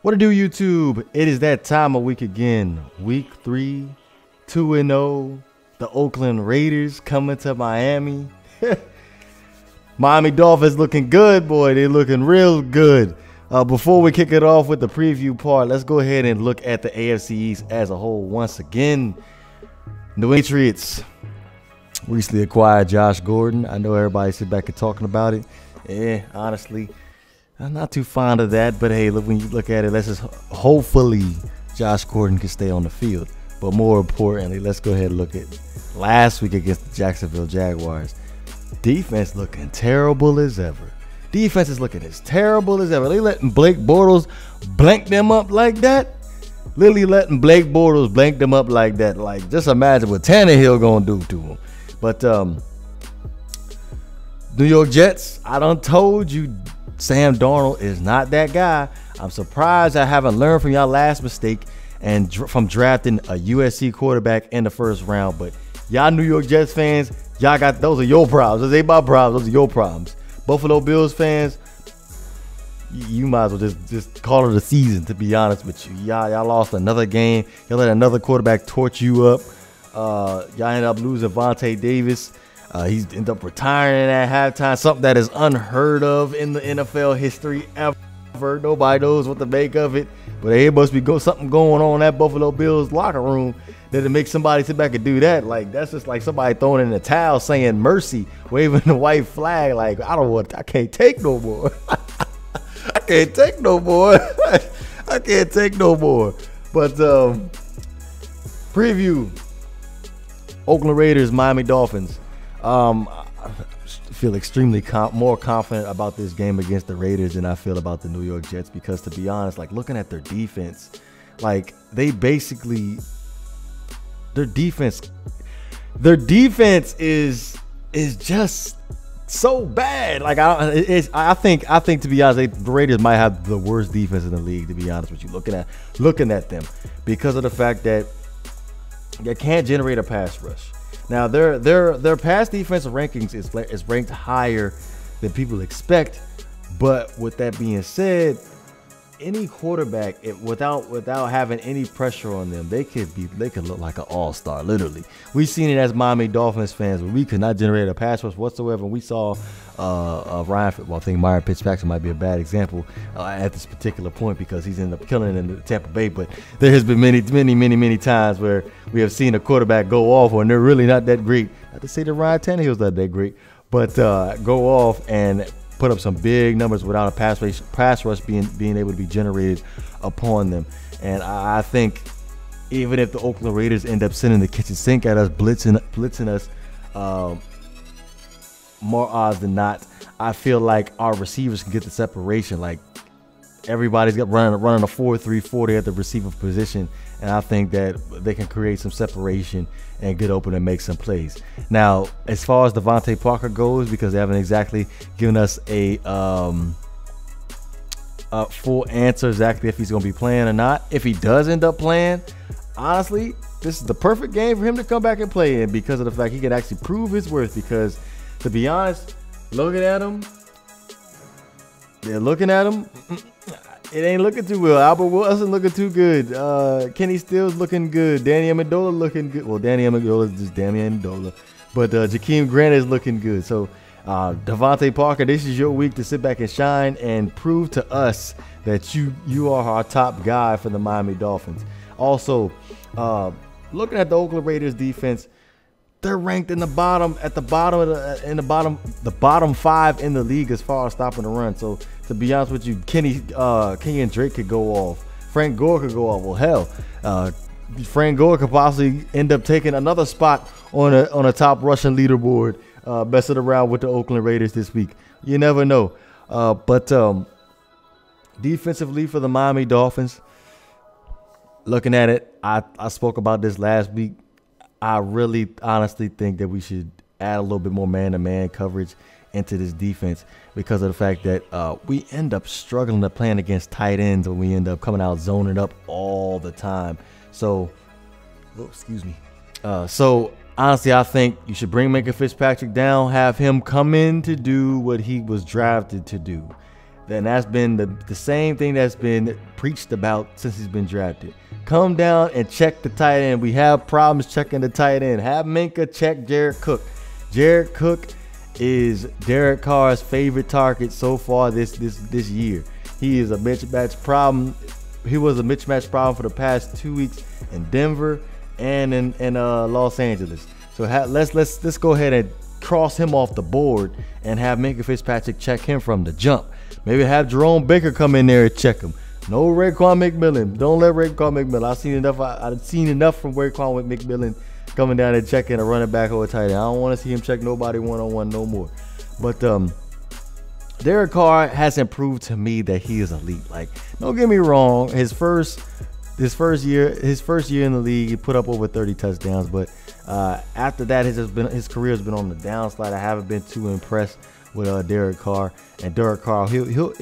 What to do, YouTube? It is that time of week again. Week 3, 2-0. The Oakland Raiders coming to Miami. Miami Dolphins looking good, boy. They looking real good. Before we kick it off with the preview part, let's go ahead and look at the AFC East as a whole once again. The Patriots recently acquired Josh Gordon. I know everybody sit back and talking about it. Yeah, honestly, I'm not too fond of that. But hey, look, when you look at it, let's just hopefully Josh Gordon can stay on the field. But more importantly, let's go ahead and look at last week against the Jacksonville Jaguars. Defense looking terrible as ever. Defense is looking as terrible as ever. They letting Blake Bortles blank them up like that. Literally letting Blake Bortles blank them up like that. Like, just imagine what Tannehill gonna do to him. But New York Jets, I done told you Sam Darnold is not that guy. I'm surprised I haven't learned from y'all last mistake and from drafting a USC quarterback in the first round. But y'all New York Jets fans, y'all got, those are your problems. Those ain't my problems. Those are your problems. Buffalo Bills fans, you might as well just call it a season, to be honest with you. Y'all lost another game. Y'all let another quarterback torch you up. Y'all ended up losing Vontae Davis. He's ended up retiring at halftime, something that is unheard of in the NFL history ever. Nobody knows what to make of it. But there must be something going on in that Buffalo Bills locker room that makes somebody sit back and do that. Like, that's just like somebody throwing in the towel saying mercy, waving the white flag. Like, I can't take no more. I can't take no more. I can't take no more. But preview, Oakland Raiders, Miami Dolphins. I feel extremely more confident about this game against the Raiders than I feel about the New York Jets, because, to be honest, like, looking at their defense, like, they basically, their defense is just so bad. Like, I think to be honest, the Raiders might have the worst defense in the league, to be honest with you, looking at them, because of the fact that they can't generate a pass rush. Now, their pass defensive rankings is ranked higher than people expect. But with that being said, any quarterback, without having any pressure on them, they could look like an all-star, literally. We've seen it as Miami Dolphins fans, where we could not generate a pass rush whatsoever. We saw Ryan, well, I think Myron Fitzpatrick might be a bad example at this particular point, because he's ended up killing it in Tampa Bay. But there has been many times where we have seen a quarterback go off when they're really not that great. Not to say that Ryan Tannehill's not that great, but go off and put up some big numbers without a pass rush being able to be generated upon them. And I think even if the Oakland Raiders end up sending the kitchen sink at us, blitzing us, more odds than not, I feel like our receivers can get the separation. Like, everybody's got running a 4-3-40 at the receiver position, and I think that they can create some separation and get open and make some plays. Now, as far as Devontae Parker goes, because they haven't exactly given us a full answer exactly if he's going to be playing or not. If he does end up playing, honestly, this is the perfect game for him to come back and play in, because of the fact he can actually prove his worth. Because, to be honest, looking at him, it ain't looking too well. Albert Wilson looking too good. Kenny Stills looking good. Danny Amendola looking good. Well, Danny Amendola is just Danny Amendola. But Jakeem Grant is looking good. So, Devontae Parker, this is your week to sit back and shine and prove to us that you are our top guy for the Miami Dolphins. Also, looking at the Oakland Raiders defense, they're ranked in the bottom 5 in the league as far as stopping the run. So, to be honest with you, Kenyon Drake could go off. Frank Gore could go off. Well, hell, Frank Gore could possibly end up taking another spot on a top rushing leaderboard, messing around with the Oakland Raiders this week. You never know. But defensively for the Miami Dolphins, looking at it, I spoke about this last week. I really honestly think that we should add a little bit more man-to-man coverage into this defense, because of the fact that we end up struggling to playing against tight ends when we end up coming out zoning up all the time. So, excuse me. So honestly, I think you should bring Minka Fitzpatrick down, have him come in to do what he was drafted to do. Then that's been the same thing that's been preached about since he's been drafted. Come down and check the tight end. We have problems checking the tight end. Have Minkah check Jared Cook. Jared Cook is Derek Carr's favorite target so far this year. He is a mismatch problem. He was a mismatch problem for the past 2 weeks in Denver and in Los Angeles. So let's go ahead and cross him off the board and have Minkah Fitzpatrick check him from the jump. Maybe have Jerome Baker come in there and check him. No Raekwon McMillan. Don't let Raekwon McMillan. I've seen enough from Raekwon McMillan coming down and checking a running back or a tight end. I don't want to see him check nobody one-on-one no more. But Derek Carr has improved to me that he is elite. Like, don't get me wrong, his first year in the league, he put up over 30 touchdowns. But after that, his career has been on the downslide. I haven't been too impressed with Derek Carr. And Derek Carr, he'll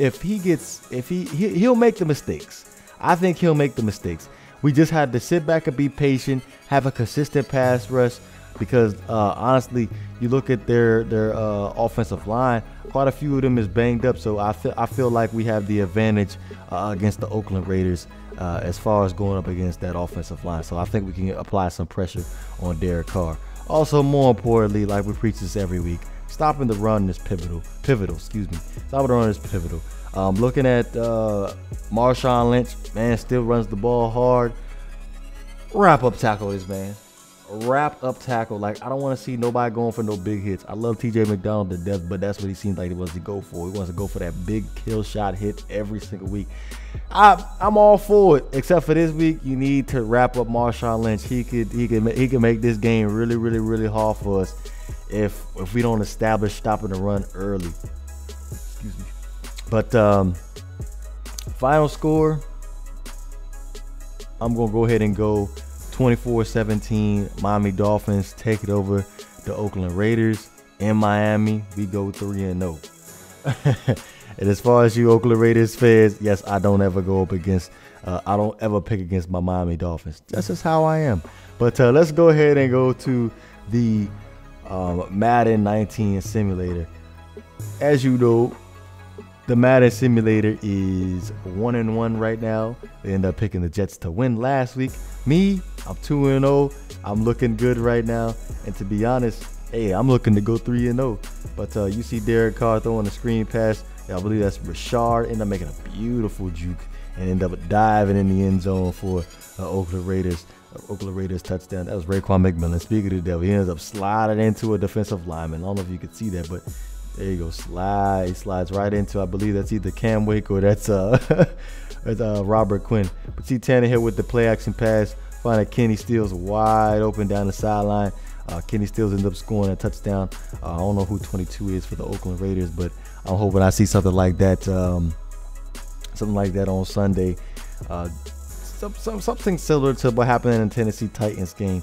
make the mistakes. I think he'll make the mistakes. We just had to sit back and be patient, have a consistent pass rush, because honestly, you look at their offensive line, quite a few of them is banged up. So I feel like we have the advantage against the Oakland Raiders as far as going up against that offensive line. So I think we can apply some pressure on Derek Carr. Also, more importantly, like we preach this every week, stopping the run is pivotal. Stopping the run is pivotal. Looking at Marshawn Lynch, man, still runs the ball hard. Wrap up tackle this man. Wrap up tackle. Like, I don't want to see nobody going for no big hits. I love TJ McDonald to death, but that's what he seems like he wants to go for. He wants to go for that big kill shot hit every single week. I'm all for it, except for this week. You need to wrap up Marshawn Lynch. He could make this game really, really, really hard for us if we don't establish stopping the run early. Excuse me. But final score, I'm going to go ahead and go 24-17. Miami Dolphins take it over the Oakland Raiders. In Miami, we go 3-0. And as far as you Oakland Raiders fans, yes, I don't ever go up against, I don't ever pick against my Miami Dolphins. That's just how I am. But let's go ahead and go to the Madden 19 simulator. As you know, the Madden simulator is 1-1 right now. They end up picking the Jets to win last week. Me, I'm 2-0. I'm looking good right now. And to be honest, hey, I'm looking to go 3-0. But you see Derek Carr throwing a screen pass. I believe that's Rashard. End up making a beautiful juke and end up diving in the end zone for Oakland Raiders touchdown. That was Raekwon McMillan. Speaking of the devil, he ends up sliding into a defensive lineman. I don't know if you could see that, but there you go. He slides right into, I believe that's either Cam Wake or that's Robert Quinn. But see Tannehill with the play action pass, finding Kenny Stills wide open down the sideline. Kenny Stills ends up scoring a touchdown. I don't know who 22 is for the Oakland Raiders, but I'm hoping I see something like that on Sunday. Something similar to what happened in the Tennessee Titans game.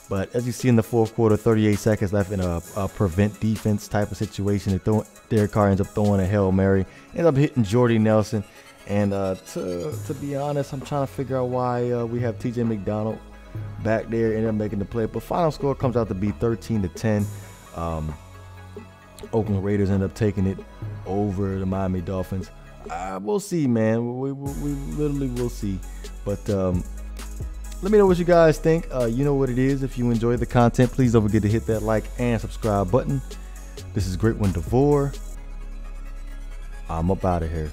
But as you see in the fourth quarter, 38 seconds left in a prevent defense type of situation. Derek Carr ends up throwing a Hail Mary, ends up hitting Jordy Nelson. And to be honest, I'm trying to figure out why we have TJ McDonald back there, ended up making the play. But final score comes out to be 13-10. Oakland Raiders end up taking it over the Miami Dolphins. We'll see, man. We literally will see. But let me know what you guys think. You know what it is. If you enjoy the content, please don't forget to hit that like and subscribe button. This is GreatOne DeVore. I'm up out of here.